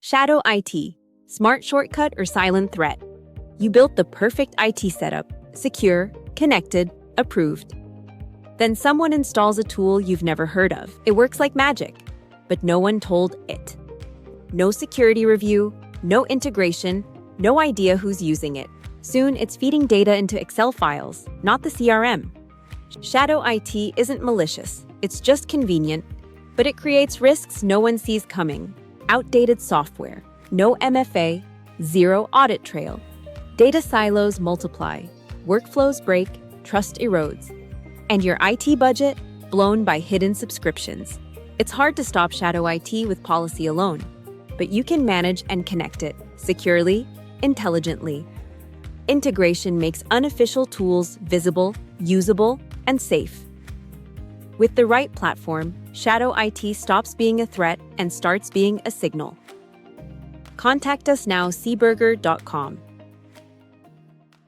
Shadow IT, smart shortcut or silent threat. You built the perfect IT setup, secure, connected, approved. Then someone installs a tool you've never heard of. It works like magic, but no one told it. No security review, no integration, no idea who's using it. Soon, it's feeding data into Excel files, not the CRM. Shadow IT isn't malicious, it's just convenient, but it creates risks no one sees coming. Outdated software, no MFA, zero audit trail. Data silos multiply, workflows break, trust erodes. And your IT budget blown by hidden subscriptions. It's hard to stop shadow IT with policy alone, but you can manage and connect it securely, intelligently. Integration makes unofficial tools visible, usable, and safe. With the right platform, shadow IT stops being a threat and starts being a signal. Contact us now, SEEBURGER.com.